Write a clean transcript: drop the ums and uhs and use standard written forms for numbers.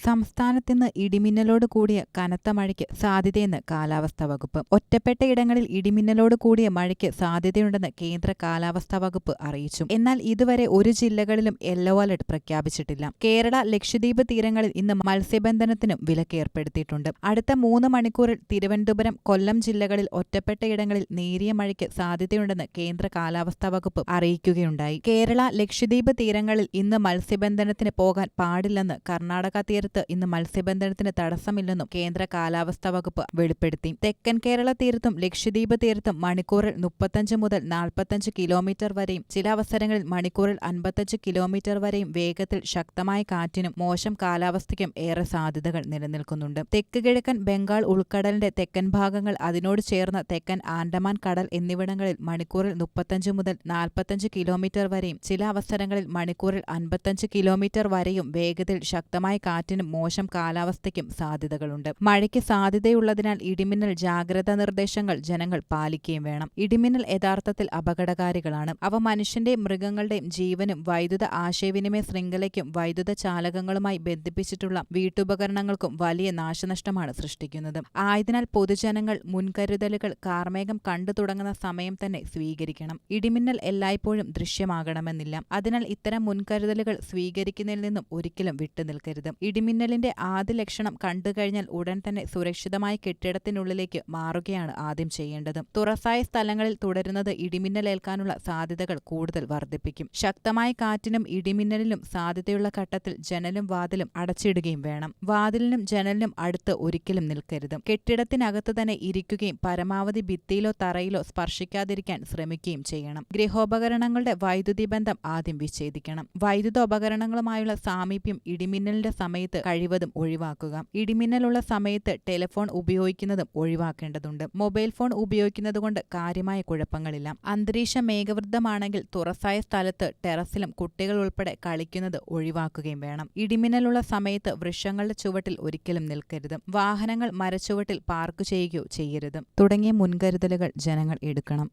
സംസ്ഥാനത്തിന്ന് ഇടിമിന്നലോട് കൂടിയ കനത്ത മഴയ്ക്ക് സാധ്യതയെന്ന് കാലാവസ്ഥാ വകുപ്പ്. ഒറ്റപ്പെട്ട ഇടങ്ങളിൽ ഇടിമിന്നലോട് കൂടിയ മഴയ്ക്ക് സാധ്യതയുണ്ടെന്ന് കേന്ദ്ര കാലാവസ്ഥാ വകുപ്പ് അറിയിച്ചു. എന്നാൽ ഇതുവരെ ഒരു ജില്ലകളിലും യെല്ലോ അലർട്ട് പ്രഖ്യാപിച്ചിട്ടില്ല. കേരള, ലക്ഷദ്വീപ് തീരങ്ങളിൽ ഇന്ന് മത്സ്യബന്ധനത്തിനും വിലക്കേർപ്പെടുത്തിയിട്ടുണ്ട്. അടുത്ത 3 മണിക്കൂറിൽ തിരുവനന്തപുരം, കൊല്ലം ജില്ലകളിൽ ഒറ്റപ്പെട്ട ഇടങ്ങളിൽ നേരിയ മഴയ്ക്ക് സാധ്യതയുണ്ടെന്ന് കേന്ദ്ര കാലാവസ്ഥാ വകുപ്പ് അറിയിക്കുകയുണ്ടായി. കേരള, ലക്ഷദ്വീപ് തീരങ്ങളിൽ ഇന്ന് മത്സ്യബന്ധനത്തിന് പോകാൻ പാടില്ലെന്ന് കർണാടക തീരത്ത് ഇന്ന് മത്സ്യബന്ധനത്തിന് തടസ്സമില്ലെന്നും കേന്ദ്ര കാലാവസ്ഥാ വകുപ്പ് വെളിപ്പെടുത്തി. തെക്കൻ കേരള തീരത്തും ലക്ഷദ്വീപ് തീരത്തും മണിക്കൂറിൽ 35 മുതൽ 45 കിലോമീറ്റർ വരെയും ചില അവസരങ്ങളിൽ മണിക്കൂറിൽ 55 കിലോമീറ്റർ വരെയും വേഗത്തിൽ ശക്തമായ കാറ്റിനും മോശം കാലാവസ്ഥയ്ക്കും ഏറെ സാധ്യതകൾ നിലനിൽക്കുന്നുണ്ട്. തെക്ക് കിഴക്കൻ ബംഗാൾ ഉൾക്കടലിന്റെ തെക്കൻ ഭാഗങ്ങൾ, അതിനോട് ചേർന്ന തെക്കൻ ആൻഡമാൻ കടൽ എന്നിവിടങ്ങളിൽ മണിക്കൂറിൽ 35 മുതൽ 45 കിലോമീറ്റർ വരെയും ചില അവസരങ്ങളിൽ മണിക്കൂറിൽ 55 കിലോമീറ്റർ വരെയും വേഗത്തിൽ ശക്തമായ കാറ്റിനും മോശം കാലാവസ്ഥയ്ക്കും സാധ്യതകളുണ്ട്. മഴയ്ക്ക് സാധ്യതയുള്ളതിനാൽ ഇടിമിന്നൽ ജാഗ്രതാ നിർദ്ദേശങ്ങൾ ജനങ്ങൾ പാലിക്കുകയും വേണം. ഇടിമിന്നൽ യഥാർത്ഥത്തിൽ അപകടകാരികളാണ്. അവ മനുഷ്യന്റെയും മൃഗങ്ങളുടെയും ജീവനും വൈദ്യുത ആശയവിനിമയ ശൃംഖലയ്ക്കും വൈദ്യുത ചാലകങ്ങളുമായി ബന്ധിപ്പിച്ചിട്ടുള്ള വീട്ടുപകരണങ്ങൾക്കും വലിയ നാശനഷ്ടമാണ് സൃഷ്ടിക്കുന്നത്. ആയതിനാൽ പൊതുജനങ്ങൾ മുൻകരുതലുകൾ കാർമേഘം കണ്ടു തുടങ്ങുന്ന സമയം തന്നെ സ്വീകരിക്കണം. ഇടിമിന്നൽ എല്ലായ്പ്പോഴും ദൃശ്യമാകണമെന്നില്ല. അതിനാൽ ഇത്തരം മുൻകരുതലുകൾ സ്വീകരിക്കുന്നതിൽ നിന്നും ഒരിക്കലും വിട്ടുനിൽക്കരുത്. ഇടിമിന്നലിന്റെ ആദ്യ ലക്ഷണം കണ്ടുകഴിഞ്ഞാൽ ഉടൻ തന്നെ സുരക്ഷിതമായ കെട്ടിടത്തിനുള്ളിലേക്ക് മാറുകയാണ് ആദ്യം ചെയ്യേണ്ടത്. തുറസായ സ്ഥലങ്ങളിൽ തുടരുന്നത് ഇടിമിന്നലേൽക്കാനുള്ള സാധ്യതകൾ കൂടുതൽ വർദ്ധിപ്പിക്കും. ശക്തമായ കാറ്റിനും ഇടിമിന്നലിനും സാധ്യതയുള്ള ഘട്ടത്തിൽ ജനലും വാതിലും അടച്ചിടുകയും വേണം. വാതിലിനും ജനലിനും അടുത്ത് ഒരിക്കലും നിൽക്കരുത്. കെട്ടിടത്തിനകത്ത് തന്നെ ഇരിക്കുകയും പരമാവധി ഭിത്തിയിലോ തറയിലോ സ്പർശിക്കാതിരിക്കാൻ ശ്രമിക്കുകയും ചെയ്യണം. ഗൃഹോപകരണങ്ങളുടെ വൈദ്യുതി ബന്ധം ആദ്യം വിച്ഛേദിക്കണം. വൈദ്യുത ഉപകരണങ്ങളുമായുള്ള സാമീപ്യം ഇടിമിന്നലിന്റെ സമയത്ത് കഴിവതും ഒഴിവാക്കുക. ഇടിമിന്നലുള്ള സമയത്ത് ടെലിഫോൺ ഉപയോഗിക്കുന്നതും ഒഴിവാക്കേണ്ടതുണ്ട്. മൊബൈൽ ഫോൺ ഉപയോഗിക്കുന്നതുകൊണ്ട് കാര്യമായ കുഴപ്പങ്ങളില്ല. അന്തരീക്ഷം മേഘവൃദ്ധമാണെങ്കിൽ തുറസായ സ്ഥലത്ത് ടെറസിലും കുട്ടികൾ ഉൾപ്പെടെ കളിക്കുന്നത് ഒഴിവാക്കുകയും വേണം. ഇടിമിന്നലുള്ള സമയത്ത് വൃക്ഷങ്ങളുടെ ചുവട്ടിൽ ഒരിക്കലും നിൽക്കരുത്. വാഹനങ്ങൾ മരച്ചുവട്ടിൽ പാർക്ക് ചെയ്യുകയോ ചെയ്യരുത്. തുടങ്ങിയ മുൻകരുതലുകൾ ജനങ്ങൾ എടുക്കണം.